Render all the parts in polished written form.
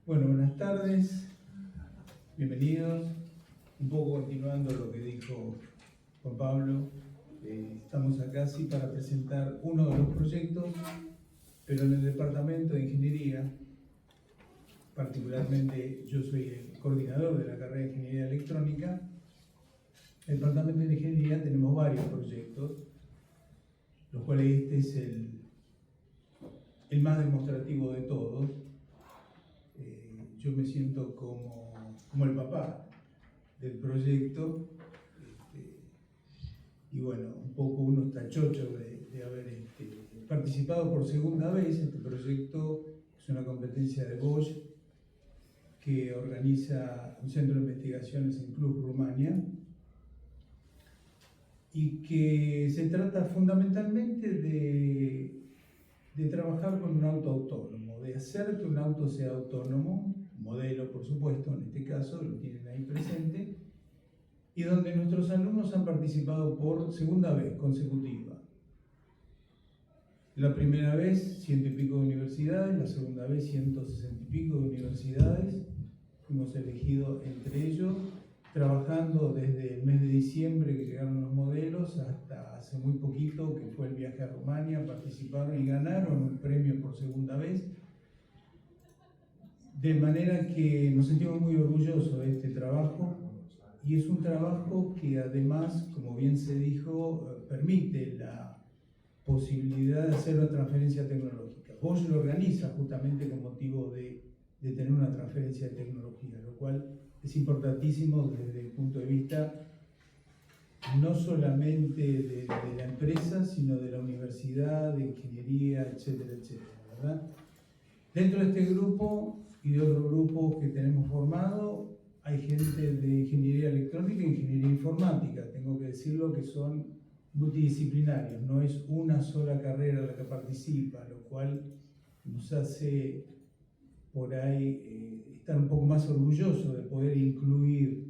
Bueno, buenas tardes, bienvenidos. Un poco continuando lo que dijo Juan Pablo, estamos acá sí para presentar uno de los proyectos, pero en el departamento de ingeniería, particularmente yo soy el coordinador de la carrera de ingeniería electrónica. En el departamento de ingeniería tenemos varios proyectos, los cuales este es el más demostrativo de todos. Yo me siento como el papá del proyecto, y bueno, un poco uno está chocho de haber participado por segunda vez. Este proyecto es una competencia de Bosch que organiza un centro de investigaciones en Cluj, Rumania, y que se trata fundamentalmente de trabajar con un auto autónomo, de hacer que un auto sea autónomo, modelo por supuesto, en este caso lo tienen ahí presente, y donde nuestros alumnos han participado por segunda vez consecutiva. La primera vez 100 y pico de universidades, la segunda vez 160 y pico de universidades, fuimos elegidos entre ellos, trabajando desde el mes de diciembre que llegaron los modelos hasta hace muy poquito, que fue el viaje a Rumania. Participaron y ganaron un premio por segunda vez, de manera que nos sentimos muy orgullosos de este trabajo, y es un trabajo que además, como bien se dijo, permite la posibilidad de hacer una transferencia tecnológica. Bosch lo organiza justamente con motivo de tener una transferencia de tecnología, lo cual es importantísimo desde el punto de vista no solamente de la empresa, sino de la universidad, de ingeniería, etcétera, etcétera, ¿verdad? Dentro de este grupo y de otros grupos que tenemos formado, hay gente de ingeniería electrónica e ingeniería informática. Tengo que decirlo que son multidisciplinarios, no es una sola carrera la que participa, lo cual nos hace por ahí estar un poco más orgullosos de poder incluir,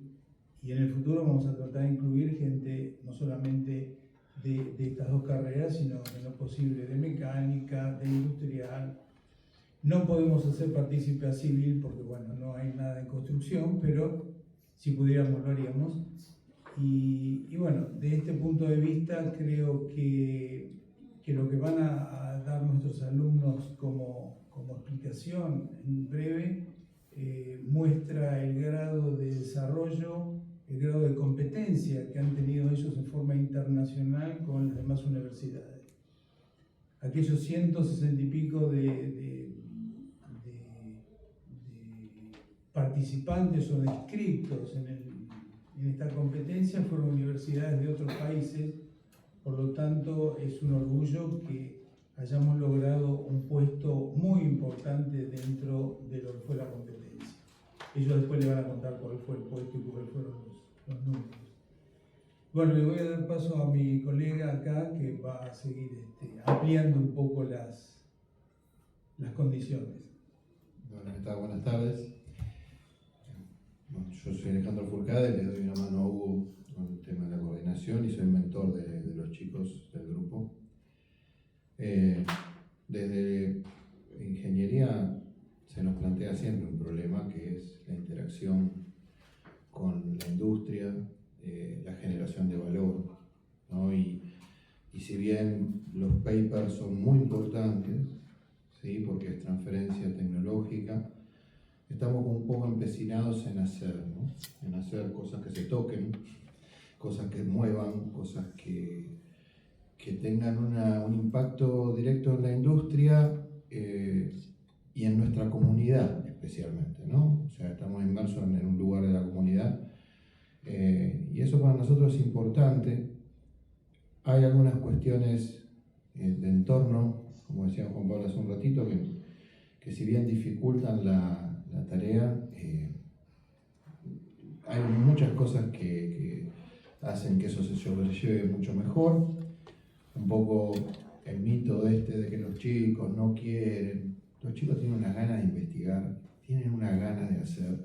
y en el futuro vamos a tratar de incluir gente no solamente de estas dos carreras, sino en lo posible de mecánica, de industrial. No podemos hacer partícipe a civil porque bueno, no hay nada en construcción, pero si pudiéramos lo haríamos. Y bueno, de este punto de vista creo que lo que van a dar nuestros alumnos como explicación en breve muestra el grado de desarrollo, el grado de competencia que han tenido ellos en forma internacional con las demás universidades. Aquellos 160 y pico de participantes o de inscriptos en esta competencia fueron universidades de otros países. Por lo tanto, es un orgullo que hayamos logrado un puesto muy importante dentro de lo que fue la competencia. Ellos después le van a contar cuál fue el puesto y cuáles fueron los números. Bueno, le voy a dar paso a mi colega acá que va a seguir ampliando un poco las condiciones. Buenas tardes. Bueno, yo soy Alejandro Furcade, le doy una mano a Hugo con el tema de la coordinación y soy mentor de los chicos del grupo. Desde ingeniería se nos plantea siempre un problema que es la interacción con la industria, la generación de valor, ¿no? Y si bien los papers son muy importantes, ¿sí? Porque es transferencia tecnológica, estamos un poco empecinados en hacer, ¿no? En hacer cosas que se toquen, cosas que muevan, cosas que tengan un impacto directo en la industria y en nuestra comunidad especialmente, ¿no? O sea, estamos inmersos en un lugar de la comunidad y eso para nosotros es importante. Hay algunas cuestiones de entorno, como decía Juan Pablo hace un ratito, que si bien dificultan la tarea, hay muchas cosas que hacen que eso se sobrelleve mucho mejor. Un poco el mito de que los chicos no quieren. Los chicos tienen una gana de investigar, tienen una gana de hacer,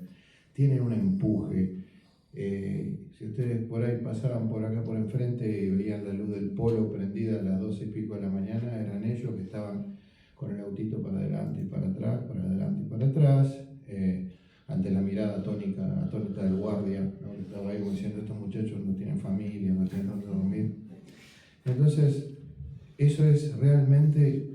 tienen un empuje. Si ustedes por ahí pasaban por acá por enfrente y veían la luz del polo prendida a las 12 y pico de la mañana, eran ellos que estaban con el autito para adelante y para atrás, para adelante y para atrás, ante la mirada atónita del guardia, ¿no? Que estaba ahí diciendo, estos muchachos no tienen familia, no tienen dónde dormir. Entonces, eso es realmente,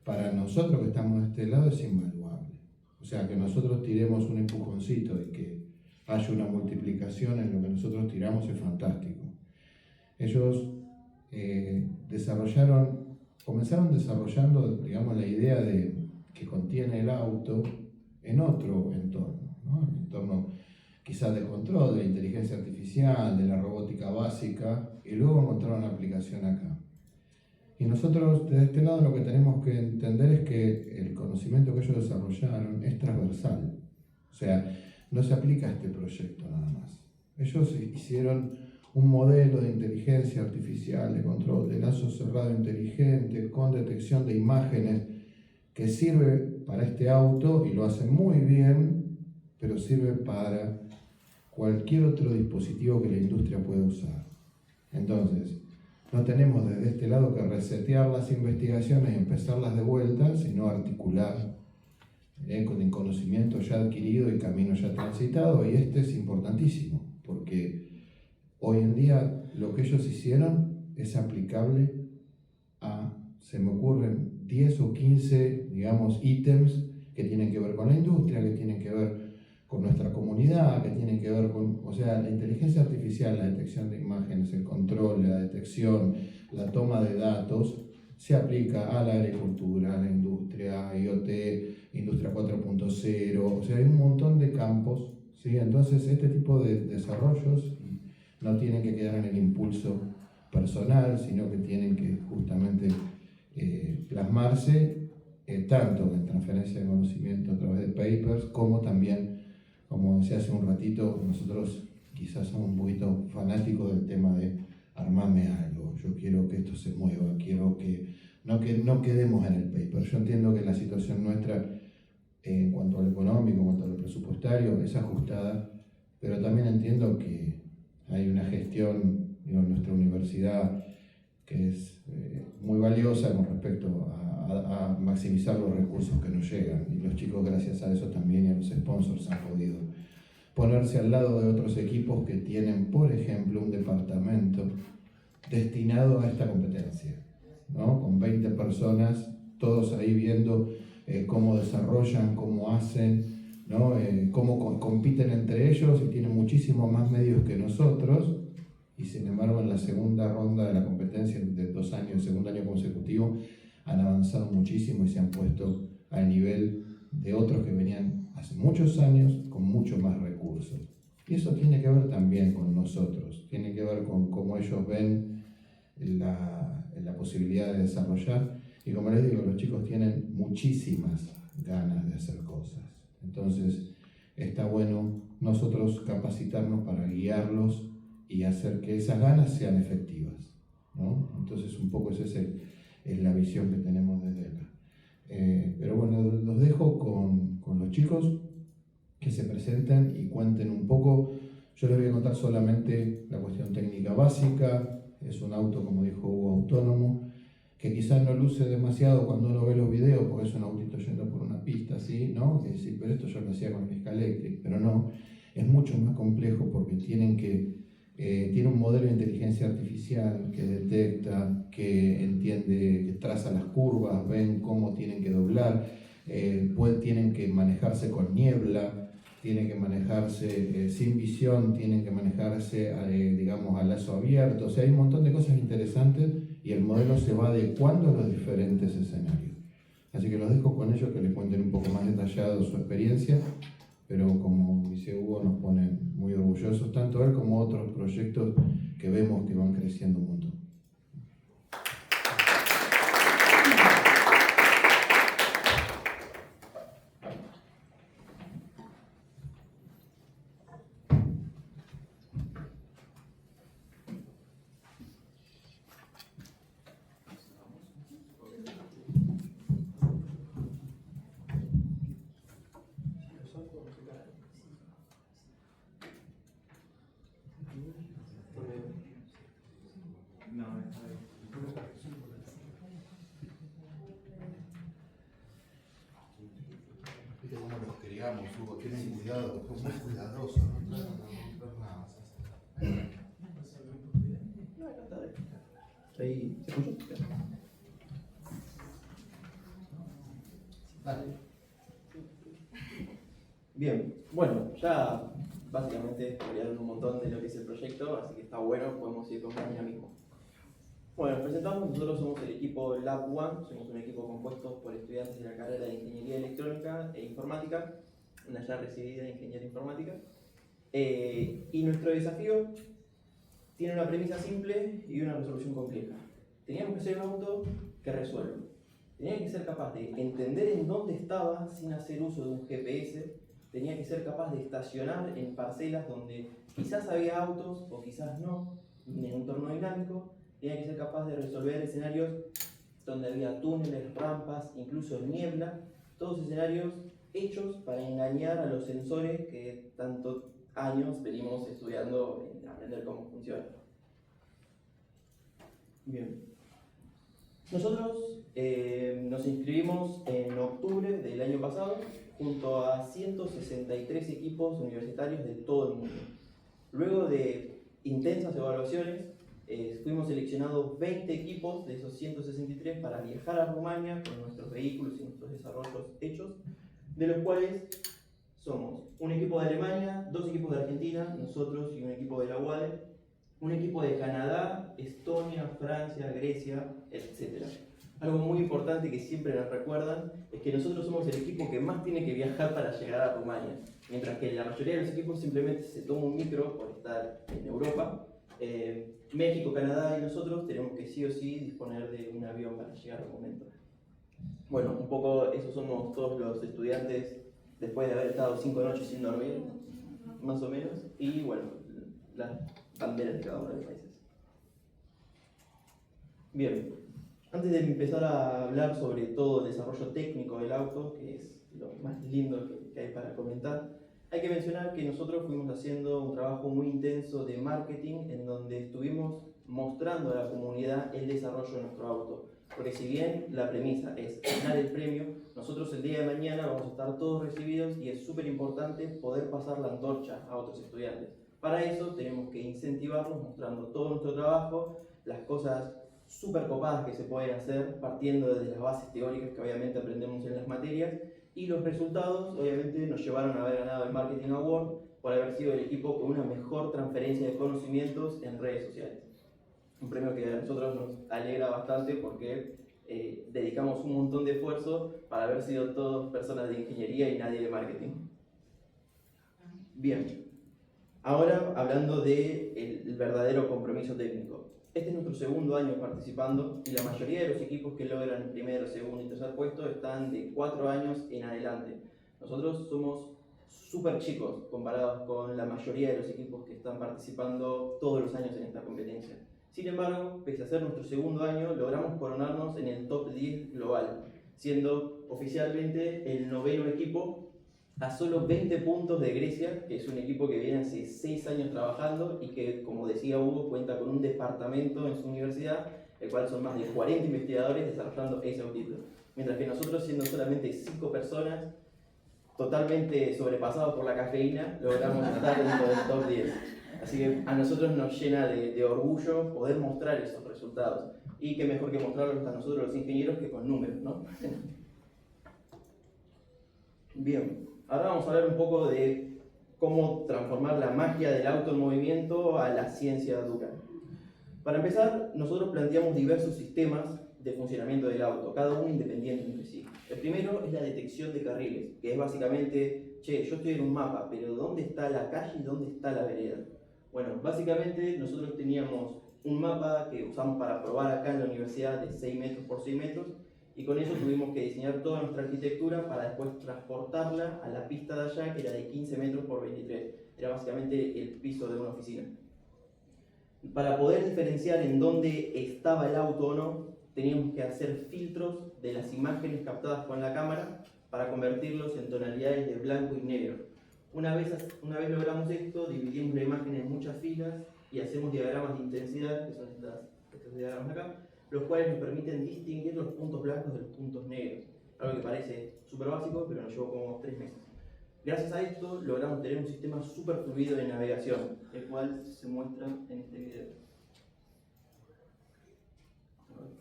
para nosotros que estamos de este lado, es invaluable. O sea, que nosotros tiremos un empujoncito y que haya una multiplicación en lo que nosotros tiramos es fantástico. Ellos comenzaron desarrollando, digamos, la idea que contiene el auto en otro entorno, ¿no? El entorno quizás de control, de la inteligencia artificial, de la robótica básica, y luego encontraron una aplicación acá. Y nosotros, desde este lado, lo que tenemos que entender es que el conocimiento que ellos desarrollaron es transversal. O sea, no se aplica a este proyecto nada más. Ellos hicieron un modelo de inteligencia artificial, de control de lazo cerrado inteligente, con detección de imágenes, que sirve para este auto y lo hace muy bien, pero sirve para cualquier otro dispositivo que la industria pueda usar. Entonces, no tenemos desde este lado que resetear las investigaciones y empezarlas de vuelta, sino articular con el conocimiento ya adquirido y camino ya transitado, y este es importantísimo, porque hoy en día lo que ellos hicieron es aplicable a, se me ocurren 10 o 15, digamos, ítems que tienen que ver con la industria, que tienen que ver con nuestra comunidad, que tienen que ver con, o sea, la inteligencia artificial, la detección de imágenes, el control, la detección, la toma de datos, se aplica a la agricultura, a la industria, IoT, industria 4.0, o sea, hay un montón de campos, ¿sí? Entonces, este tipo de desarrollos no tienen que quedar en el impulso personal, sino que tienen que justamente plasmarse tanto en transferencia de conocimiento a través de papers, como también, como decía hace un ratito, nosotros quizás somos un poquito fanáticos del tema de armarme algo. Yo quiero que esto se mueva, quiero que no quedemos en el paper. Yo entiendo que la situación nuestra en cuanto a lo económico, en cuanto a lo presupuestario, es ajustada, pero también entiendo que hay una gestión, digo, en nuestra universidad que es muy valiosa con respecto a maximizar los recursos que nos llegan, y los chicos, gracias a eso también, y a los sponsors, han podido ponerse al lado de otros equipos que tienen, por ejemplo, un departamento destinado a esta competencia, ¿no? Con 20 personas, todos ahí viendo cómo desarrollan, cómo hacen, ¿no? Cómo compiten entre ellos, y tienen muchísimos más medios que nosotros, y sin embargo en la segunda ronda de la competencia de 2 años, el segundo año consecutivo, han avanzado muchísimo y se han puesto al nivel de otros que venían hace muchos años con mucho más recursos. Y eso tiene que ver también con nosotros, tiene que ver con cómo ellos ven la posibilidad de desarrollar. Y como les digo, los chicos tienen muchísimas ganas de hacer cosas. Entonces, está bueno nosotros capacitarnos para guiarlos y hacer que esas ganas sean efectivas, ¿no? Entonces, un poco esa es la visión que tenemos desde acá. Pero bueno, los dejo con los chicos, que se presenten y cuenten un poco. Yo les voy a contar solamente la cuestión técnica básica. Es un auto, como dijo Hugo, autónomo, que quizás no luce demasiado cuando uno ve los videos, porque es un autito yendo por una pista así, ¿no? Que decir, pero esto yo lo hacía con el Scalectric, pero no, es mucho más complejo, porque tiene un modelo de inteligencia artificial que detecta, que entiende, que traza las curvas, ven cómo tienen que doblar, tienen que manejarse con niebla, tienen que manejarse sin visión, tienen que manejarse, digamos, a lazo abierto. O sea, hay un montón de cosas interesantes, y el modelo se va adecuando a los diferentes escenarios. Así que los dejo con ellos, que les cuenten un poco más detallado su experiencia, pero como dice Hugo, nos ponen muy orgullosos, tanto él como otros proyectos que vemos que van creciendo un montón. digamos, Hugo, tienen cuidado, son muy cuidadosos, no tratan de romper nada. Ahí, ¿se escucha? Dale. Bien, bueno, ya básicamente explicaron un montón de lo que es el proyecto, así que está bueno, podemos ir con mañana mismo. Bueno, nos presentamos, nosotros somos el equipo Lab One, somos un equipo compuesto por estudiantes de la carrera de Ingeniería Electrónica e Informática, una ya recibida de Ingeniería Informática, y nuestro desafío tiene una premisa simple y una resolución compleja. Teníamos que hacer un auto que resuelva. Tenía que ser capaz de entender en dónde estaba sin hacer uso de un GPS. Tenía que ser capaz de estacionar en parcelas donde quizás había autos o quizás no, en un entorno dinámico. Tenía que ser capaz de resolver escenarios donde había túneles, rampas, incluso niebla. Todos escenarios hechos para engañar a los sensores que tantos años venimos estudiando en aprender cómo funciona. Bien. Nosotros nos inscribimos en octubre del año pasado junto a 163 equipos universitarios de todo el mundo. Luego de intensas evaluaciones, fuimos seleccionados 20 equipos de esos 163 para viajar a Rumania con nuestros vehículos y nuestros desarrollos hechos, de los cuales somos un equipo de Alemania, 2 equipos de Argentina, nosotros y un equipo de la UADE, un equipo de Canadá, Estonia, Francia, Grecia, etc. Algo muy importante que siempre nos recuerdan es que nosotros somos el equipo que más tiene que viajar para llegar a Rumania, mientras que la mayoría de los equipos simplemente se toma un micro por estar en Europa. México, Canadá y nosotros tenemos que sí o sí disponer de un avión para llegar al momento. Bueno, un poco esos somos todos los estudiantes después de haber estado 5 noches sin dormir, más o menos, y bueno, las banderas de cada uno de los países. Bien, antes de empezar a hablar sobre todo el desarrollo técnico del auto, que es lo más lindo que hay para comentar, hay que mencionar que nosotros fuimos haciendo un trabajo muy intenso de marketing en donde estuvimos mostrando a la comunidad el desarrollo de nuestro auto. Porque si bien la premisa es ganar el premio, nosotros el día de mañana vamos a estar todos recibidos y es súper importante poder pasar la antorcha a otros estudiantes. Para eso tenemos que incentivarlos mostrando todo nuestro trabajo, las cosas súper copadas que se pueden hacer partiendo desde las bases teóricas que obviamente aprendemos en las materias, y los resultados obviamente nos llevaron a haber ganado el Marketing Award por haber sido el equipo con una mejor transferencia de conocimientos en redes sociales. Un premio que a nosotros nos alegra bastante porque dedicamos un montón de esfuerzo para haber sido todos personas de ingeniería y nadie de marketing. Bien, ahora hablando del verdadero compromiso técnico. Este es nuestro segundo año participando y la mayoría de los equipos que logran el primero, segundo y tercer puesto están de 4 años en adelante. Nosotros somos súper chicos comparados con la mayoría de los equipos que están participando todos los años en esta competencia. Sin embargo, pese a ser nuestro segundo año, logramos coronarnos en el top 10 global, siendo oficialmente el 9º equipo a solo 20 puntos de Grecia, que es un equipo que viene hace 6 años trabajando y que, como decía Hugo, cuenta con un departamento en su universidad, el cual son más de 40 investigadores desarrollando ese autito. Mientras que nosotros, siendo solamente 5 personas, totalmente sobrepasados por la cafeína, logramos estar dentro del top 10. Así que a nosotros nos llena de orgullo poder mostrar esos resultados. Y qué mejor que mostrarlos a nosotros los ingenieros que con números, ¿no? Bien, ahora vamos a hablar un poco de cómo transformar la magia del auto en movimiento a la ciencia dura. Para empezar, nosotros planteamos diversos sistemas de funcionamiento del auto, cada uno independiente entre sí. El primero es la detección de carriles, que es básicamente, che, yo estoy en un mapa, pero ¿dónde está la calle y dónde está la vereda? Bueno, básicamente nosotros teníamos un mapa que usamos para probar acá en la universidad de 6 metros por 6 metros, y con eso tuvimos que diseñar toda nuestra arquitectura para después transportarla a la pista de allá, que era de 15 metros por 23. Era básicamente el piso de una oficina. Para poder diferenciar en dónde estaba el auto o no, teníamos que hacer filtros de las imágenes captadas con la cámara para convertirlos en tonalidades de blanco y negro. Una vez logramos esto, dividimos la imagen en muchas filas y hacemos diagramas de intensidad, que son estos diagramas acá, los cuales nos permiten distinguir los puntos blancos de los puntos negros. Algo que parece súper básico, pero nos llevó como 3 meses. Gracias a esto logramos tener un sistema súper fluido de navegación, el cual se muestra en este video. Bueno.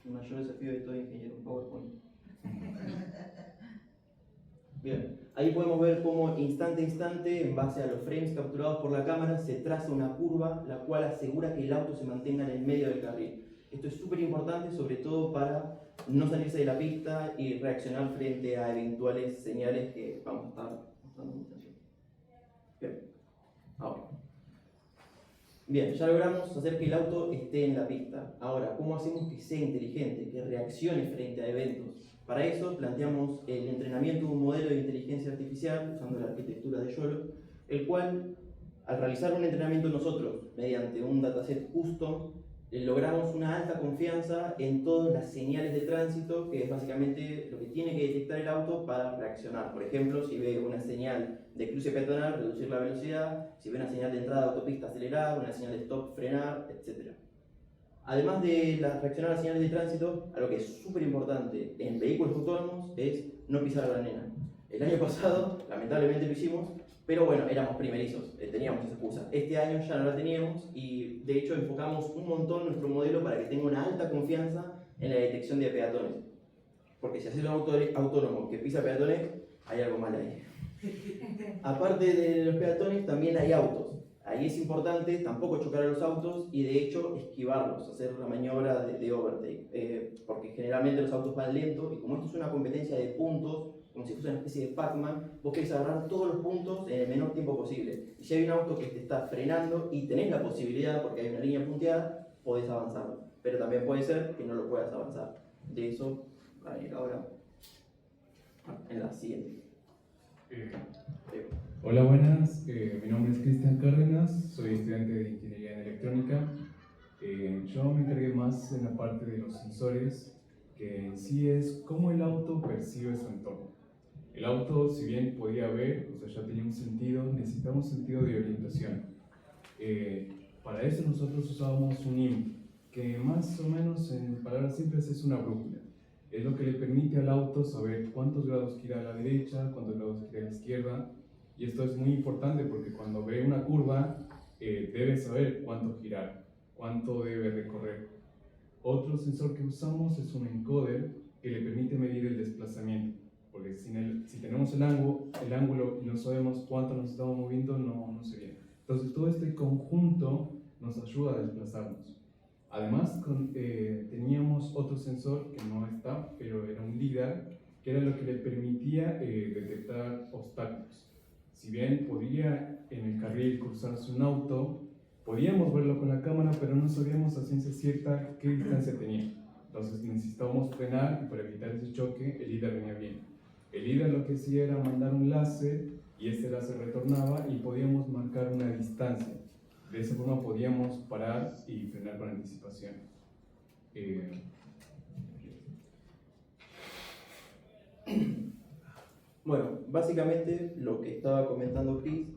El mayor desafío de todo ingeniero, un PowerPoint. Bien, ahí podemos ver cómo instante a instante, en base a los frames capturados por la cámara, se traza una curva la cual asegura que el auto se mantenga en el medio del carril. Esto es súper importante, sobre todo para no salirse de la pista y reaccionar frente a eventuales señales que vamos a estar mostrando a continuación. Bien, ahora. Bien, ya logramos hacer que el auto esté en la pista. Ahora, ¿cómo hacemos que sea inteligente, que reaccione frente a eventos? Para eso planteamos el entrenamiento de un modelo de inteligencia artificial usando la arquitectura de YOLO, el cual, al realizar un entrenamiento nosotros mediante un dataset custom, logramos una alta confianza en todas las señales de tránsito, que es básicamente lo que tiene que detectar el auto para reaccionar. Por ejemplo, si ve una señal de cruce peatonal, reducir la velocidad; si ve una señal de entrada de autopista, acelerar; una señal de stop, frenar, etc. Además de reaccionar a las señales de tránsito, algo que es súper importante en vehículos autónomos es no pisar a la nena. El año pasado, lamentablemente lo hicimos, pero bueno, éramos primerizos, teníamos esa excusa. Este año ya no la teníamos y de hecho enfocamos un montón nuestro modelo para que tenga una alta confianza en la detección de peatones. Porque si haces un auto autónomo que pisa peatones, hay algo mal ahí. Aparte de los peatones, también hay autos. Ahí es importante tampoco chocar a los autos y de hecho esquivarlos, hacer la maniobra de overtake, porque generalmente los autos van lentos y como esto es una competencia de puntos, como si fuese una especie de Pac-Man, vos querés agarrar todos los puntos en el menor tiempo posible. Y si hay un auto que te está frenando y tenés la posibilidad, porque hay una línea punteada, podés avanzarlo. Pero también puede ser que no lo puedas avanzar. De eso va a ir ahora en la siguiente. Hola, buenas. Mi nombre es Cristian Cárdenas, soy estudiante de Ingeniería en Electrónica. Yo me encargué más en la parte de los sensores, que en sí es cómo el auto percibe su entorno. El auto, si bien podía ver, o sea, ya tenía un sentido, necesitaba un sentido de orientación. Para eso nosotros usábamos un IMU, que más o menos en palabras simples es una brújula. Es lo que le permite al auto saber cuántos grados gira a la derecha, cuántos grados gira a la izquierda. Y esto es muy importante porque cuando ve una curva, debe saber cuánto girar, cuánto debe recorrer. Otro sensor que usamos es un encoder que le permite medir el desplazamiento. Porque si tenemos el ángulo y no sabemos cuánto nos estamos moviendo, no se ve. Entonces todo este conjunto nos ayuda a desplazarnos. Además, teníamos otro sensor que no está, pero era un LIDAR, que era lo que le permitía detectar obstáculos. Si bien podía en el carril cruzarse un auto, podíamos verlo con la cámara, pero no sabíamos a ciencia cierta qué distancia tenía. Entonces necesitábamos frenar y para evitar ese choque, el LIDAR venía bien. El LIDAR lo que hacía era mandar un láser y este láser retornaba y podíamos marcar una distancia. De esa forma podíamos parar y frenar con anticipación. Bueno, básicamente lo que estaba comentando Chris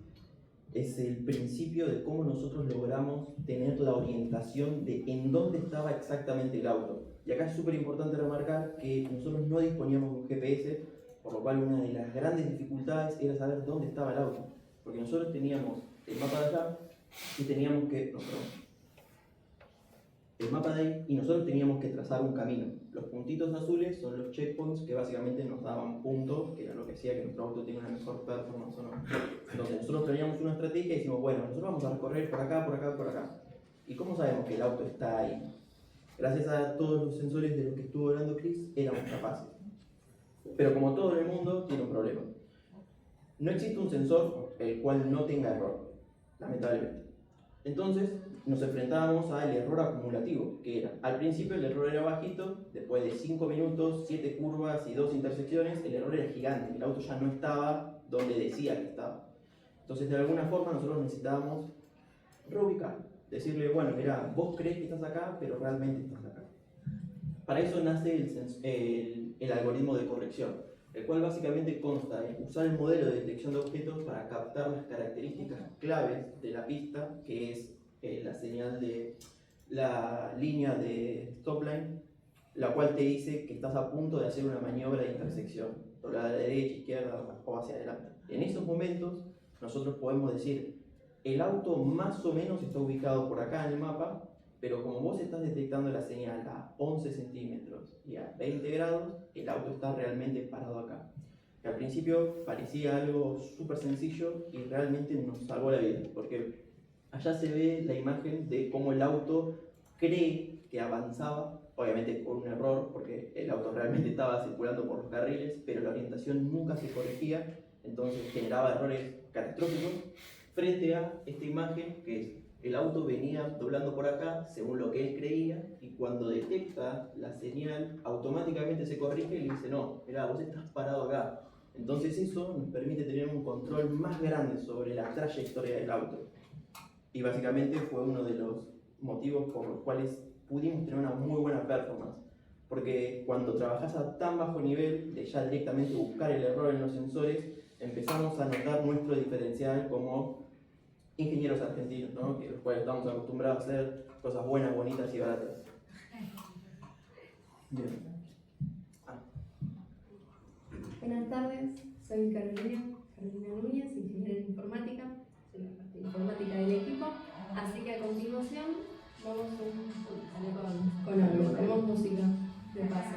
es el principio de cómo nosotros logramos tener la orientación de en dónde estaba exactamente el auto. Y acá es súper importante remarcar que nosotros no disponíamos de un GPS, por lo cual una de las grandes dificultades era saber dónde estaba el auto. Porque nosotros teníamos el mapa de allá y teníamos que... el mapa de ahí y nosotros teníamos que trazar un camino. Los puntitos azules son los checkpoints que básicamente nos daban puntos, que era lo que hacía que nuestro auto tenga una mejor performance o no. Entonces nosotros teníamos una estrategia y decimos, bueno, nosotros vamos a recorrer por acá, por acá, por acá. ¿Y cómo sabemos que el auto está ahí? Gracias a todos los sensores de los que estuvo hablando Chris, éramos capaces. Pero como todo en el mundo, tiene un problema. No existe un sensor el cual no tenga error, lamentablemente. Entonces nos enfrentábamos al error acumulativo, que era, al principio el error era bajito, después de 5 minutos, 7 curvas y 2 intersecciones, el error era gigante, el auto ya no estaba donde decía que estaba. Entonces de alguna forma nosotros necesitábamos reubicar, decirle, bueno, mira, vos crees que estás acá, pero realmente estás acá. Para eso nace el algoritmo de corrección, el cual básicamente consta en usar el modelo de detección de objetos para captar las características claves de la pista, que es la señal de la línea de stop line, la cual te dice que estás a punto de hacer una maniobra de intersección, doblar a la derecha, izquierda o hacia adelante. En esos momentos nosotros podemos decir, el auto más o menos está ubicado por acá en el mapa, pero como vos estás detectando la señal a 11 centímetros y a 20 grados, el auto está realmente parado acá. Que al principio parecía algo súper sencillo y realmente nos salvó la vida, porque allá se ve la imagen de cómo el auto cree que avanzaba, obviamente con un error, porque el auto realmente estaba circulando por los carriles, pero la orientación nunca se corregía, entonces generaba errores catastróficos frente a esta imagen que es el auto venía doblando por acá según lo que él creía, y cuando detecta la señal automáticamente se corrige y le dice no, mirá, vos estás parado acá. Entonces eso nos permite tener un control más grande sobre la trayectoria del auto, y básicamente fue uno de los motivos por los cuales pudimos tener una muy buena performance, porque cuando trabajas a tan bajo nivel de ya directamente buscar el error en los sensores, empezamos a notar nuestro diferencial como ingenieros argentinos, ¿no? Que los cuales estamos acostumbrados a hacer cosas buenas, bonitas y baratas. Bien. Buenas tardes, soy Carolina Núñez, ingeniera en informática, soy la parte de informática del equipo, así que a continuación vamos con algo, tenemos música de paso.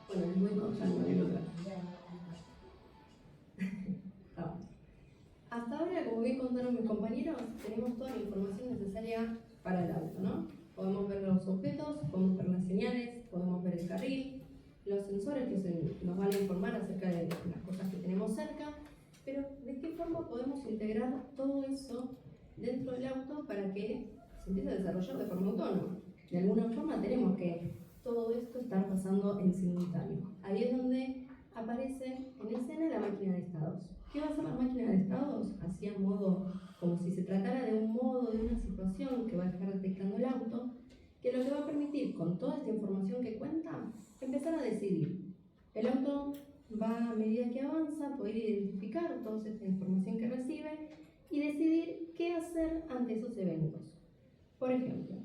Bueno, les voy contando el lugar. Hasta ahora, como bien contaron mis compañeros, tenemos toda la información necesaria para el auto, ¿no? Podemos ver los objetos, podemos ver las señales, podemos ver el carril, los sensores que nos van a informar acerca de las cosas que tenemos cerca, pero ¿de qué forma podemos integrar todo eso dentro del auto para que se empiece a desarrollar de forma autónoma? De alguna forma tenemos que todo esto estar pasando en simultáneo. Ahí es donde aparece en escena la máquina de estados. ¿Qué va a hacer la máquina de estados? Así a modo, como si se tratara de un modo, de una situación que va a estar detectando el auto, que lo que va a permitir, con toda esta información que cuenta, empezar a decidir. El auto va, a medida que avanza, poder identificar toda esta información que recibe y decidir qué hacer ante esos eventos. Por ejemplo,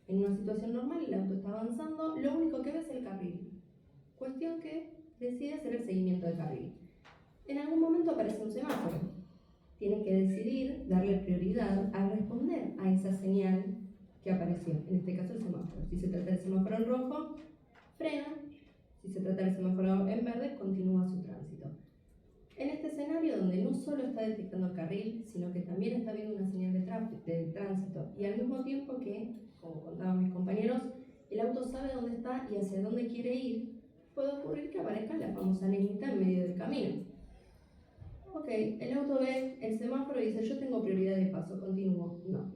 en una situación normal, el auto está avanzando, lo único que ve es el carril. Cuestión que decide hacer el seguimiento del carril. En algún momento aparece un semáforo. Tiene que decidir darle prioridad a responder a esa señal que apareció, en este caso el semáforo. Si se trata del semáforo en rojo, frena. Si se trata del semáforo en verde, continúa su tránsito. En este escenario donde no solo está detectando el carril, sino que también está viendo una señal de tránsito, y al mismo tiempo que, como contaban mis compañeros, el auto sabe dónde está y hacia dónde quiere ir, puede ocurrir que aparezca la famosa negrita en medio del camino. Ok, el auto ve el semáforo y dice, yo tengo prioridad de paso, continúo. No.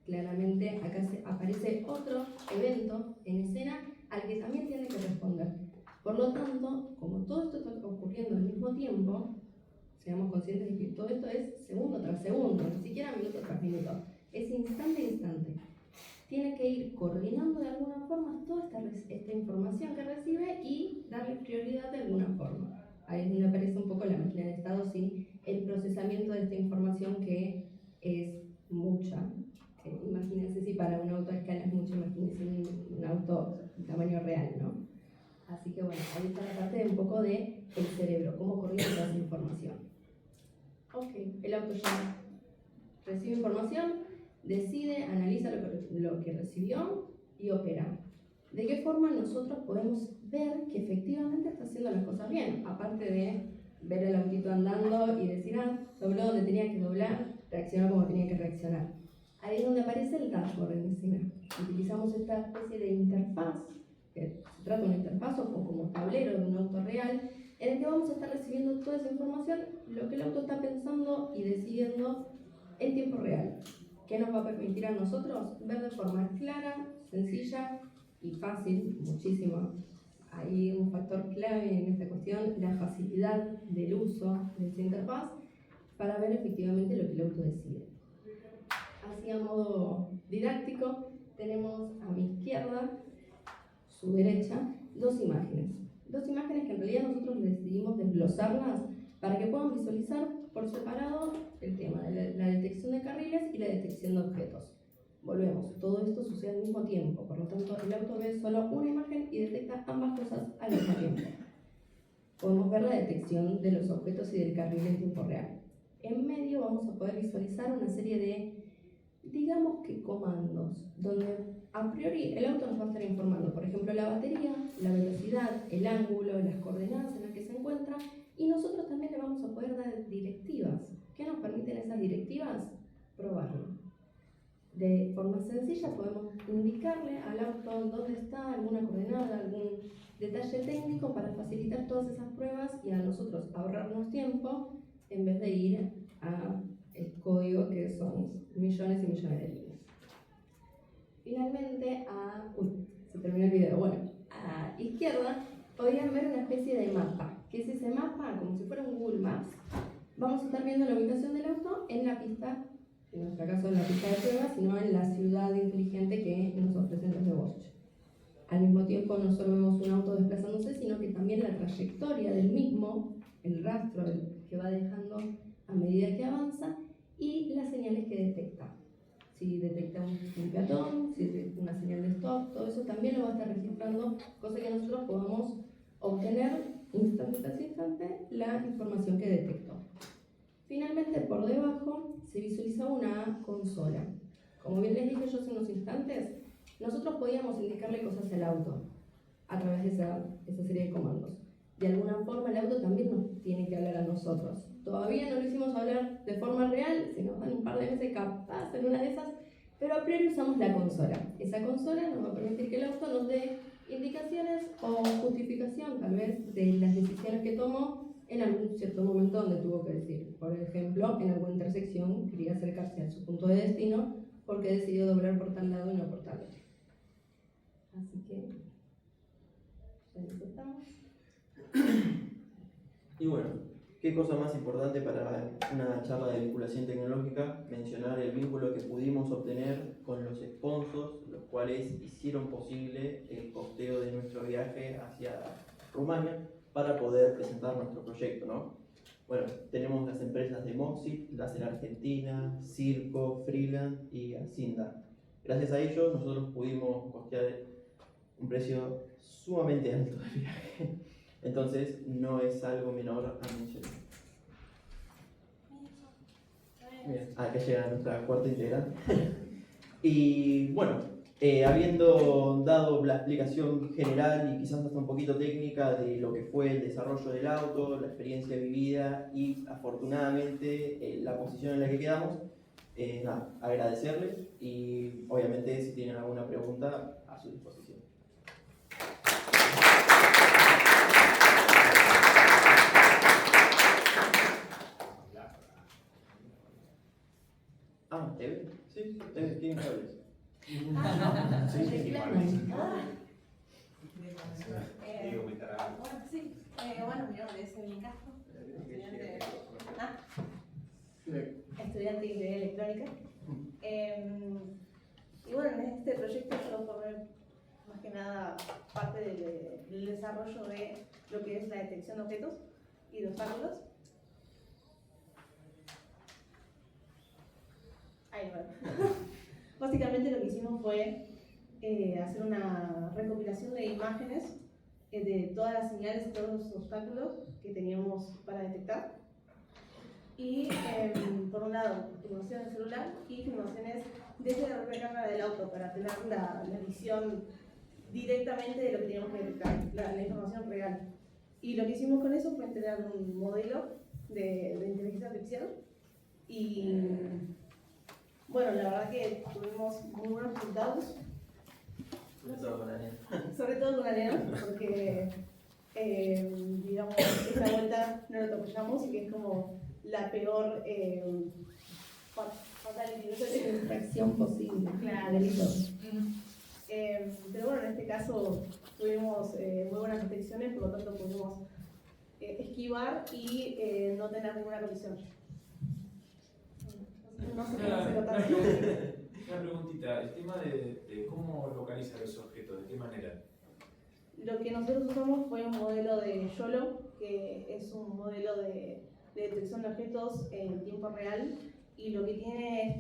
Claramente acá aparece otro evento en escena al que también tiene que responder. Por lo tanto, como todo esto está ocurriendo al mismo tiempo, seamos conscientes de que todo esto es segundo tras segundo, ni siquiera minuto tras minuto. Es instante a instante. Tiene que ir coordinando de alguna forma toda esta información que recibe y darle prioridad de alguna forma. Ahí es donde aparece un poco la máquina de estados y el procesamiento de esta información que es mucha. Imagínense si para un auto a escala es mucho, imagínense un auto de tamaño real, ¿no? Así que bueno, ahí está la parte de un poco de el cerebro, cómo coordina toda esa información. Ok, el auto ya recibe información, decide, analiza lo que recibió y opera. ¿De qué forma nosotros podemos ver que efectivamente está haciendo las cosas bien? Aparte de ver el autito andando y decir, dobló donde tenía que doblar, reaccionó como tenía que reaccionar. Ahí es donde aparece el dashboard en escena. Utilizamos esta especie de interfaz, que se trata de una interfaz o como tablero de un auto real, en el que vamos a estar recibiendo toda esa información, lo que el auto está pensando y decidiendo en tiempo real, que nos va a permitir a nosotros ver de forma clara, sencilla y fácil, muchísimo. Hay un factor clave en esta cuestión, la facilidad del uso de esta interfaz para ver efectivamente lo que el auto decide. Así a modo didáctico, tenemos a mi izquierda, su derecha, dos imágenes que en realidad nosotros decidimos desglosarlas para que puedan visualizar por separado el tema de la detección de carriles y la detección de objetos. Volvemos, todo esto sucede al mismo tiempo, por lo tanto el auto ve solo una imagen y detecta ambas cosas al mismo tiempo. Podemos ver la detección de los objetos y del carril en tiempo real. En medio vamos a poder visualizar una serie de, digamos que comandos, donde a priori el auto nos va a estar informando, por ejemplo, la batería, la velocidad, el ángulo, las coordenadas en las que se encuentra, y nosotros también le vamos a poder dar directivas. ¿Qué nos permiten esas directivas? Probarlo. De forma sencilla podemos indicarle al auto dónde está, alguna coordenada, algún detalle técnico para facilitar todas esas pruebas y a nosotros ahorrarnos tiempo en vez de ir a el código que son millones y millones de líneas. Finalmente, se terminó el video. Bueno, a izquierda podrían ver una especie de mapa. ¿Qué es ese mapa? Como si fuera un Google Maps. Vamos a estar viendo la ubicación del auto en la pista, en nuestro caso en la pista de prueba, sino en la ciudad inteligente que nos ofrecen los de Bosch. Al mismo tiempo no solo vemos un auto desplazándose, sino que también la trayectoria del mismo, el rastro que va dejando a medida que avanza y las señales que detecta. Si detecta un peatón, si detecta una señal de stop, todo eso también lo va a estar registrando, cosa que nosotros podamos obtener instante tras instante la información que detectó. Finalmente, por debajo se visualiza una consola. Como bien les dije yo hace unos instantes, nosotros podíamos indicarle cosas al auto a través de esa serie de comandos. De alguna forma el auto también nos tiene que hablar a nosotros. Todavía no lo hicimos hablar de forma real, si nos dan un par de veces capaz en una de esas, pero a priori usamos la consola. Esa consola nos va a permitir que el auto nos dé indicaciones o justificación tal vez de las decisiones que tomó en algún cierto momento donde tuvo que decir. Por ejemplo, en alguna intersección quería acercarse a su punto de destino porque decidió doblar por tal lado y no por tal otro. Así que ya nos estamos. Y bueno, ¿qué cosa más importante para una charla de vinculación tecnológica? Mencionar el vínculo que pudimos obtener con los sponsors, los cuales hicieron posible el costeo de nuestro viaje hacia Rumania para poder presentar nuestro proyecto, ¿no? Bueno, tenemos las empresas de Moxit, Láser Argentina, Circo, Freeland y Hacienda. Gracias a ellos nosotros pudimos costear un precio sumamente alto del viaje. Entonces no es algo menor a mencionar. Bien, acá llega nuestra cuarta integrante. Y bueno, habiendo dado la explicación general y quizás hasta un poquito técnica de lo que fue el desarrollo del auto, la experiencia vivida y afortunadamente la posición en la que quedamos, nada, agradecerles y obviamente si tienen alguna pregunta a su disposición. Ah, ¿Eve? Sí, Eve, tienen cables. Bueno, mi nombre es Evelyn Castro, estudiante de Ingeniería Electrónica. Y bueno, en este proyecto yo formé más que nada parte del desarrollo de lo que es la detección de objetos y de obstáculos. Ahí va. Básicamente lo que hicimos fue hacer una recopilación de imágenes de todas las señales y todos los obstáculos que teníamos para detectar. Y por un lado, filmaciones del celular y filmaciones desde la propia cámara del auto para tener la visión directamente de lo que teníamos que detectar, la información real. Y lo que hicimos con eso fue entregar un modelo de inteligencia artificial y bueno, la verdad que tuvimos muy buenos resultados. Sobre todo con Arena, porque digamos, esta vuelta no lo atropellamos y que es como la peor Infracción posible. Claro. Pero bueno, en este caso tuvimos muy buenas detecciones, por lo tanto pudimos esquivar y no tener ninguna colisión. No sé cómo hacerlo tanto. Una preguntita, el tema de cómo localiza los objetos, ¿de qué manera? Lo que nosotros usamos fue un modelo de YOLO, que es un modelo de detección de objetos en tiempo real y lo que tiene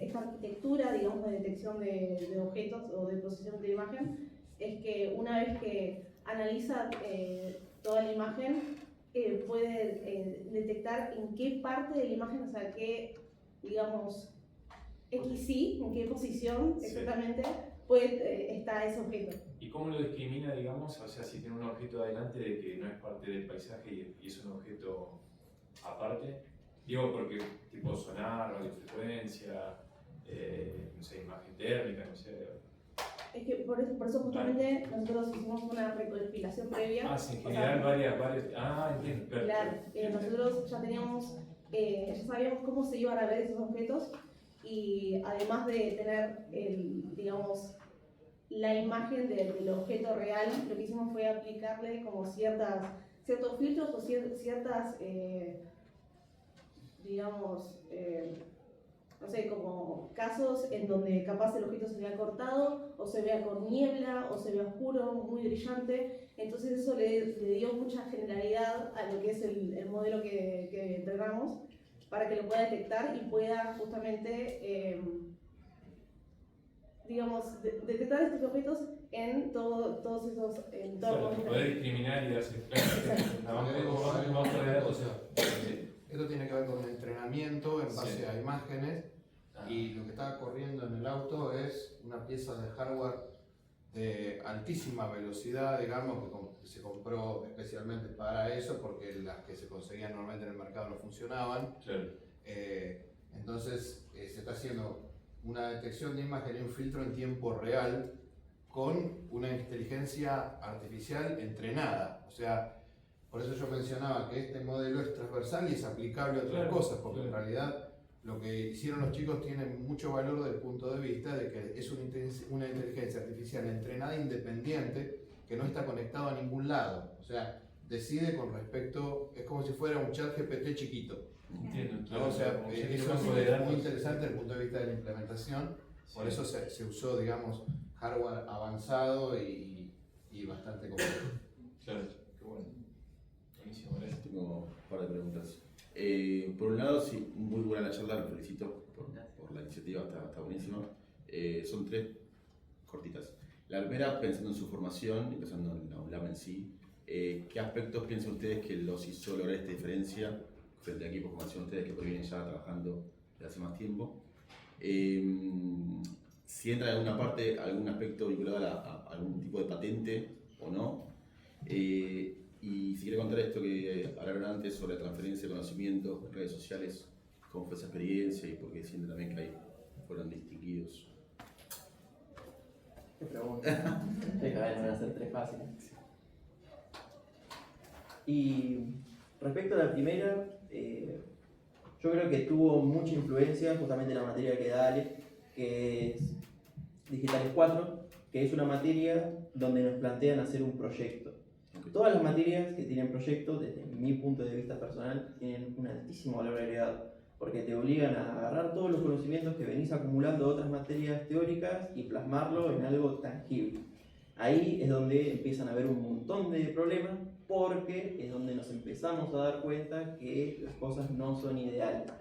esta arquitectura, digamos, de detección de objetos o de procesamiento de imagen, es que una vez que analiza toda la imagen, puede detectar en qué parte de la imagen, o sea, qué, digamos, XY, en qué posición exactamente está ese objeto. ¿Y cómo lo discrimina, digamos? O sea, si tiene un objeto adelante de que no es parte del paisaje y es un objeto aparte. Digo porque tipo sonar, radiofrecuencia, no sé, imagen térmica, no sé. Es que por eso justamente nosotros hicimos una recopilación previa. Ah, sí, en general varias. Ah, entiendo. Claro, nosotros ya teníamos, ya sabíamos cómo se iban a ver esos objetos y además de tener, digamos, la imagen del objeto real, lo que hicimos fue aplicarle como ciertos filtros o ciertas, digamos, no sé, como casos en donde capaz el objeto se vea cortado, o se vea con niebla, o se vea oscuro, muy brillante. Entonces eso le dio mucha generalidad a lo que es el modelo que entregamos, para que lo pueda detectar y pueda justamente, digamos, detectar estos objetos en todos esos entornos. Claro, poder discriminar y darse Esto tiene que ver con el entrenamiento en base a imágenes, y lo que está corriendo en el auto es una pieza de hardware de altísima velocidad, digamos, que se compró especialmente para eso, porque las que se conseguían normalmente en el mercado no funcionaban. Claro. Entonces se está haciendo una detección de imagen y un filtro en tiempo real con una inteligencia artificial entrenada. O sea, por eso yo mencionaba que este modelo es transversal y es aplicable a otras cosas, porque en realidad lo que hicieron los chicos tiene mucho valor desde el punto de vista de que es una inteligencia artificial entrenada independiente que no está conectado a ningún lado. O sea, decide con respecto, es como si fuera un chat GPT chiquito. Entiendo, ¿No? O sea, eso es muy interesante desde el punto de vista de la implementación. Sí. Por eso se usó, digamos, hardware avanzado y bastante complejo. Claro, qué bueno. Buenísimo, gracias. Tengo un par de preguntas. Por un lado, sí, muy buena la charla, lo felicito por la iniciativa, está buenísima. Son tres cortitas. La primera, pensando en su formación y pensando en la UNLAM en sí, ¿qué aspectos piensan ustedes que los hizo lograr esta diferencia frente a equipos como hacen ustedes que vienen ya trabajando desde hace más tiempo? Si entra en alguna parte, algún aspecto vinculado a algún tipo de patente o no. Y si quiere contar esto que hablaron antes sobre la transferencia de conocimientos en redes sociales, cómo fue esa experiencia y por qué sienten también que ahí fueron distinguidos. Qué pregunta. Van a ser tres fáciles. Y respecto a la primera, yo creo que tuvo mucha influencia justamente la materia que da Ale, que es Digitales 4, que es una materia donde nos plantean hacer un proyecto. Todas las materias que tienen proyectos, desde mi punto de vista personal, tienen un altísimo valor agregado, porque te obligan a agarrar todos los conocimientos que venís acumulando de otras materias teóricas y plasmarlo en algo tangible. Ahí es donde empiezan a haber un montón de problemas, porque es donde nos empezamos a dar cuenta que las cosas no son ideales.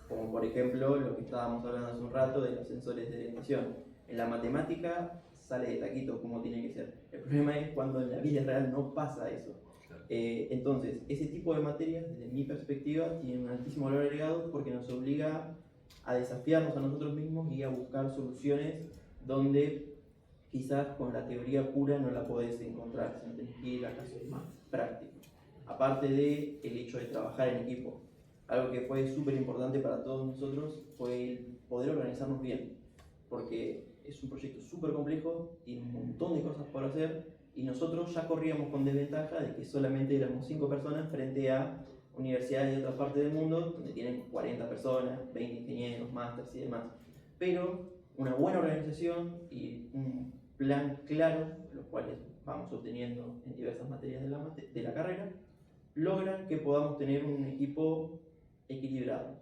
Como por ejemplo lo que estábamos hablando hace un rato de los sensores de orientación. En la matemática sale de taquito como tiene que ser. El problema es cuando en la vida real no pasa eso. Entonces, ese tipo de materias, desde mi perspectiva, tienen un altísimo valor agregado porque nos obliga a desafiarnos a nosotros mismos y a buscar soluciones donde quizás con la teoría pura no la podés encontrar, sino tenés que ir a casos más prácticos. Aparte del hecho de trabajar en equipo. Algo que fue súper importante para todos nosotros fue el poder organizarnos bien, porque es un proyecto súper complejo, tiene un montón de cosas por hacer y nosotros ya corríamos con desventaja de que solamente éramos 5 personas frente a universidades de otras partes del mundo donde tienen 40 personas, 20 ingenieros, másters y demás. Pero una buena organización y un plan claro, los cuales vamos obteniendo en diversas materias de la carrera, logran que podamos tener un equipo equilibrado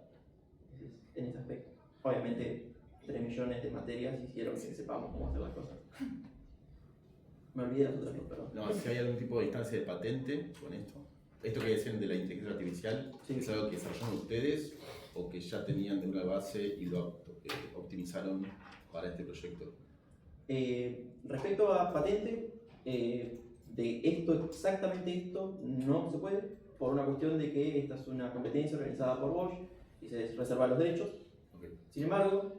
en ese aspecto. Obviamente 3 millones de materias hicieron que sepamos cómo hacer las cosas. Me olvidé las otras dos, perdón. No, si hay algún tipo de instancia de patente con esto. esto que decían de la inteligencia artificial, Sí. ¿es algo que desarrollaron ustedes o que ya tenían de una base y lo optimizaron para este proyecto? Respecto a patente, de esto, exactamente esto, no se puede, por una cuestión de que esta es una competencia organizada por Bosch y se reservan los derechos. Okay. Sin embargo,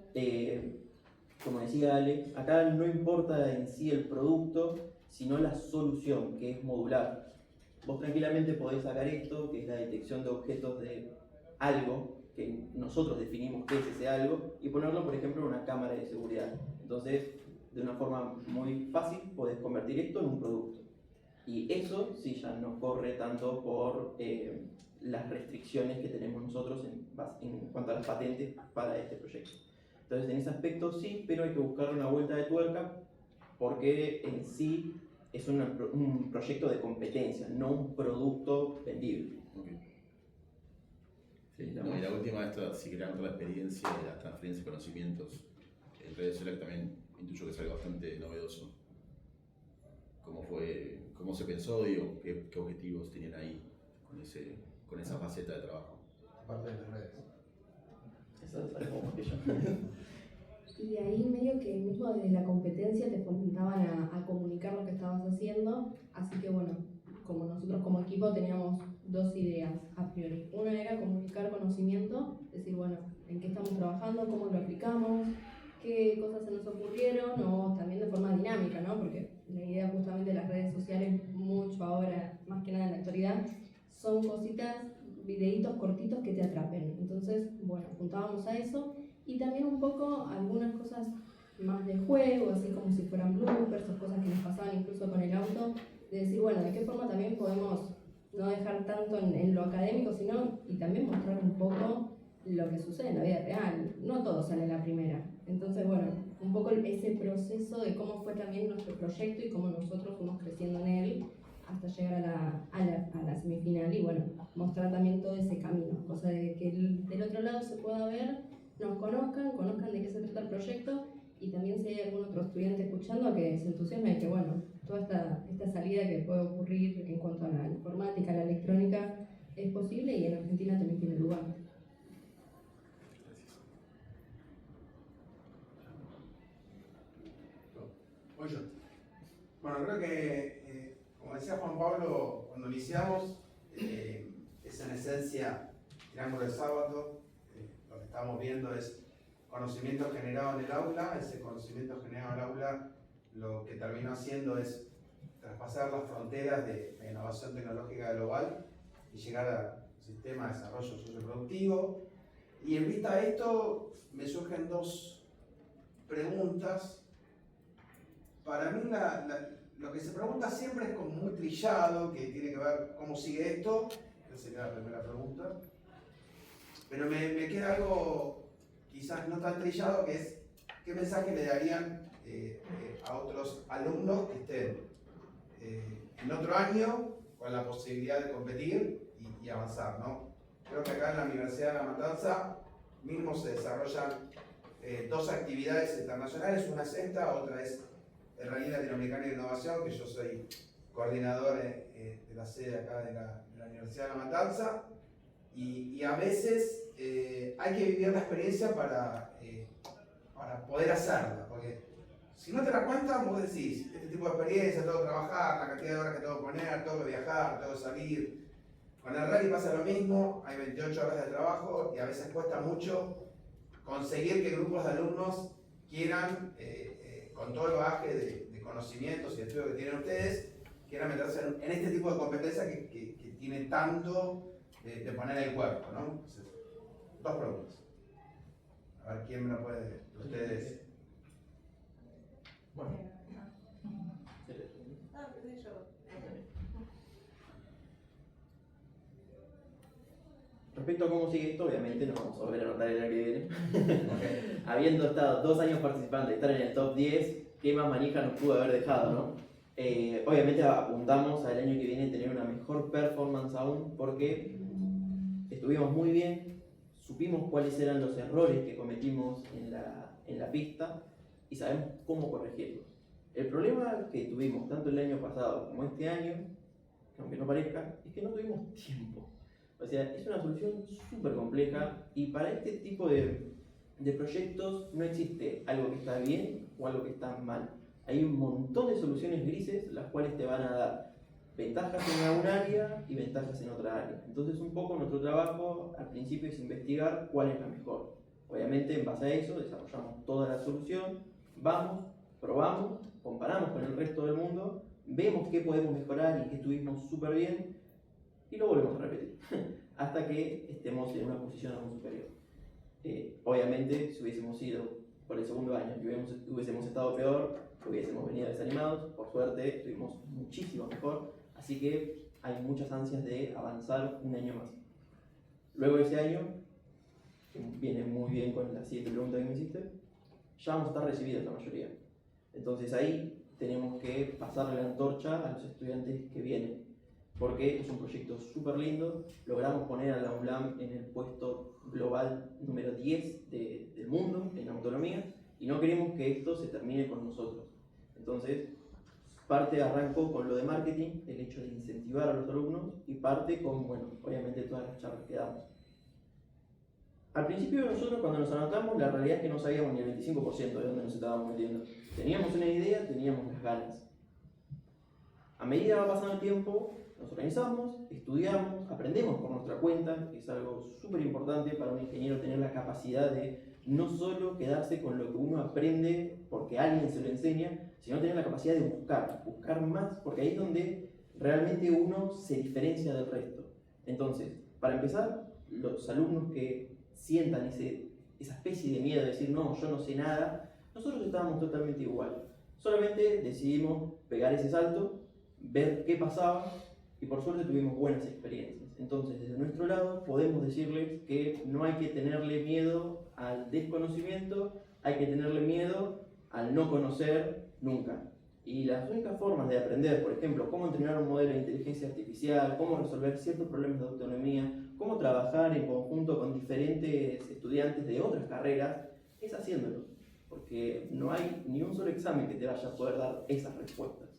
como decía Ale, acá no importa en sí el producto, sino la solución, que es modular. Vos tranquilamente podés sacar esto, que es la detección de objetos de algo, que nosotros definimos qué es ese algo, y ponerlo, por ejemplo, en una cámara de seguridad. Entonces, de una forma muy fácil, podés convertir esto en un producto. Y eso sí ya no corre tanto por las restricciones que tenemos nosotros en cuanto a las patentes para este proyecto. Entonces, en ese aspecto sí, pero hay que buscar una vuelta de tuerca porque en sí es un proyecto de competencia, no un producto vendible. Okay. Sí, no, y la última, esta, si crearon toda la experiencia de las transferencias de conocimientos en redes sociales, también intuyo que es algo bastante novedoso. ¿Cómo se pensó, digo, qué objetivos tenían ahí con esa faceta de trabajo? Aparte de las redes. Eso es algo más que yo. Y ahí medio que mismo desde la competencia te fomentaban a comunicar lo que estabas haciendo, así que bueno, como nosotros como equipo teníamos dos ideas a priori. Una era comunicar conocimiento, decir bueno, en qué estamos trabajando, cómo lo aplicamos, qué cosas se nos ocurrieron, o también de forma dinámica, ¿no? Porque la idea justamente de las redes sociales, mucho ahora, más que nada en la actualidad, son cositas, videitos cortitos que te atrapen. Entonces, bueno, apuntábamos a eso. Y también un poco algunas cosas más de juego, así como si fueran bloopers o cosas que nos pasaban incluso con el auto, de decir, bueno, de qué forma también podemos no dejar tanto en lo académico, sino y también mostrar un poco lo que sucede en la vida real. No todo sale en la primera. Entonces, bueno, un poco ese proceso de cómo fue también nuestro proyecto y cómo nosotros fuimos creciendo en él hasta llegar a la semifinal y, bueno, mostrar también todo ese camino, cosa de que del otro lado se pueda ver, nos conozcan de qué se trata el proyecto y también si hay algún otro estudiante escuchando que se entusiasme de que, bueno, toda esta salida que puede ocurrir en cuanto a la informática, la electrónica, es posible y en Argentina también tiene lugar. Voy yo. Bueno, creo que, como decía Juan Pablo, cuando iniciamos, es en esencia Triángulo de Sábado. Lo que estamos viendo es conocimiento generado en el aula. Ese conocimiento generado en el aula lo que terminó haciendo es traspasar las fronteras de la innovación tecnológica global y llegar al sistema de desarrollo socioproductivo. Y en vista de esto me surgen dos preguntas. Para mí lo que se pregunta siempre es como muy trillado, que tiene que ver cómo sigue esto. Esa sería la primera pregunta. Pero me queda algo quizás no tan trillado, que es qué mensaje le darían a otros alumnos que estén en otro año con la posibilidad de competir y avanzar, ¿no? Creo que acá en la Universidad de La Matanza mismo se desarrollan dos actividades internacionales, una es esta, otra es el Rally Latinoamericano de Innovación, que yo soy coordinador de la sede acá de la Universidad de La Matanza, y a veces hay que vivir la experiencia para poder hacerla, porque si no te la cuentan, vos decís, este tipo de experiencia, tengo que trabajar, la cantidad de horas que tengo que poner, tengo que viajar, tengo que salir. Con el rally pasa lo mismo, hay 28 horas de trabajo y a veces cuesta mucho conseguir que grupos de alumnos quieran, con todo el bagaje de conocimientos y de estudio que tienen ustedes, quieran meterse en este tipo de competencia que tiene tanto de poner el cuerpo, ¿no? Entonces, dos preguntas. A ver, ¿quién me lo puede de ustedes? Bueno. Respecto a cómo sigue esto, obviamente no vamos a volver a anotar el año que viene. Habiendo estado 2 años participando y estar en el top 10, ¿qué más manija nos pudo haber dejado, no? Obviamente apuntamos al año que viene tener una mejor performance aún porque estuvimos muy bien, supimos cuáles eran los errores que cometimos en la pista y sabemos cómo corregirlos. El problema que tuvimos tanto el año pasado como este año, aunque no parezca, es que no tuvimos tiempo. O sea, es una solución súper compleja y para este tipo de proyectos no existe algo que está bien o algo que está mal. Hay un montón de soluciones grises las cuales te van a dar ventajas en una área y ventajas en otra área. Entonces un poco nuestro trabajo al principio es investigar cuál es la mejor. Obviamente en base a eso desarrollamos toda la solución, vamos, probamos, comparamos con el resto del mundo, vemos qué podemos mejorar y qué estuvimos súper bien y lo volvemos a repetir hasta que estemos en una posición aún superior. Obviamente si hubiésemos ido por el segundo año y hubiésemos estado peor, hubiésemos venido desanimados. Por suerte estuvimos muchísimo mejor, así que hay muchas ansias de avanzar un año más. Luego de ese año, que viene muy bien con la siguiente pregunta que me hiciste, ya vamos a estar recibidos la mayoría. Entonces ahí tenemos que pasarle la antorcha a los estudiantes que vienen, porque es un proyecto súper lindo. Logramos poner a la UNLAM en el puesto global número 10 del mundo en autonomía y no queremos que esto se termine con nosotros. Entonces, parte arrancó con lo de marketing, el hecho de incentivar a los alumnos, y parte con, bueno, obviamente todas las charlas que damos. Al principio nosotros cuando nos anotamos, la realidad es que no sabíamos ni el 25% de dónde nos estábamos metiendo. Teníamos una idea, teníamos las ganas. A medida que va pasando el tiempo, nos organizamos, estudiamos, aprendemos por nuestra cuenta, que es algo súper importante para un ingeniero tener la capacidad de no solo quedarse con lo que uno aprende porque alguien se lo enseña, sino tener la capacidad de buscar más, porque ahí es donde realmente uno se diferencia del resto. Entonces, para empezar, los alumnos que sientan esa especie de miedo de decir no, yo no sé nada, nosotros estábamos totalmente igual. Solamente decidimos pegar ese salto, ver qué pasaba y por suerte tuvimos buenas experiencias. Entonces, desde nuestro lado podemos decirles que no hay que tenerle miedo al desconocimiento, hay que tenerle miedo al no conocer nunca. Y las únicas formas de aprender, por ejemplo, cómo entrenar un modelo de inteligencia artificial, cómo resolver ciertos problemas de autonomía, cómo trabajar en conjunto con diferentes estudiantes de otras carreras, es haciéndolo. Porque no hay ni un solo examen que te vaya a poder dar esas respuestas.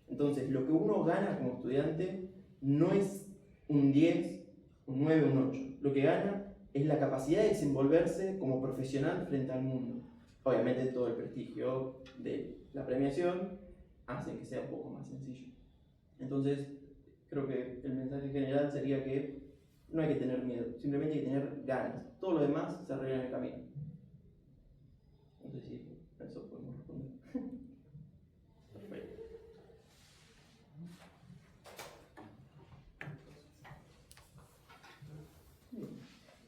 Entonces, lo que uno gana como estudiante no es un 10, un 9, un 8. Lo que gana es la capacidad de desenvolverse como profesional frente al mundo. Obviamente todo el prestigio de la premiación hace que sea un poco más sencillo. Entonces, creo que el mensaje general sería que no hay que tener miedo, simplemente hay que tener ganas. Todo lo demás se arregla en el camino. No sé si eso podemos responder. Perfecto.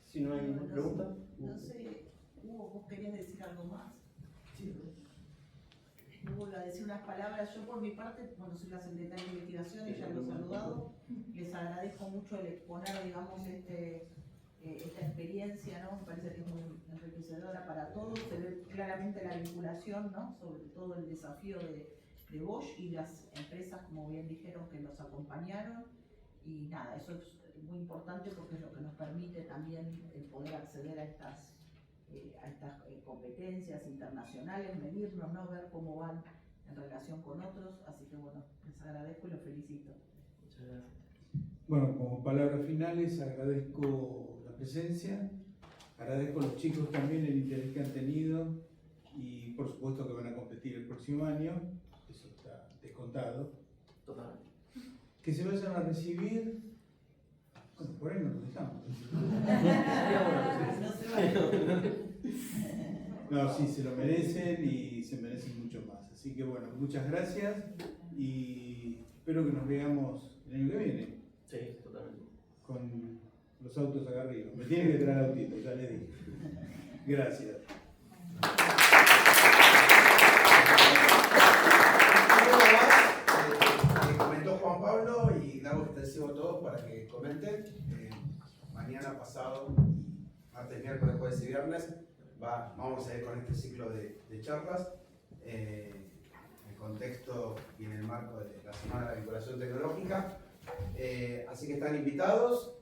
Si no hay ninguna pregunta. No sé, Hugo, ¿vos querías decir algo más? Sí. Hugo iba a decir unas palabras. Yo por mi parte, cuando soy la secretaria de investigación, ya lo he saludado, les agradezco mucho el exponer, digamos, esta experiencia, ¿no? Me parece que es muy enriquecedora para todos. Se ve claramente la vinculación, ¿no? Sobre todo el desafío de Bosch y las empresas, como bien dijeron, que los acompañaron. Y nada, eso es muy importante porque es lo que nos permite también el poder acceder a estas competencias internacionales, medirnos, ¿no? Ver cómo van en relación con otros. Así que bueno, les agradezco y los felicito. Muchas gracias. Bueno, como palabras finales agradezco la presencia, agradezco a los chicos también el interés que han tenido y por supuesto que van a competir el próximo año, eso está descontado. Totalmente. Que se vayan a recibir, bueno, por ahí no lo dejamos. No se va. No, sí, se lo merecen y se merecen mucho más. Así que bueno, muchas gracias y espero que nos veamos el año que viene. Sí, totalmente. Con los autos acá arriba. Me tienen que traer autitos, ya les dije. Gracias. Comentó Juan Pablo y le hago extensivo a todos para que comenten. Mañana, pasado, martes, miércoles, jueves y viernes vamos a ir con este ciclo de charlas en el contexto y en el marco de la Semana de la Vinculación Tecnológica. Así que están invitados.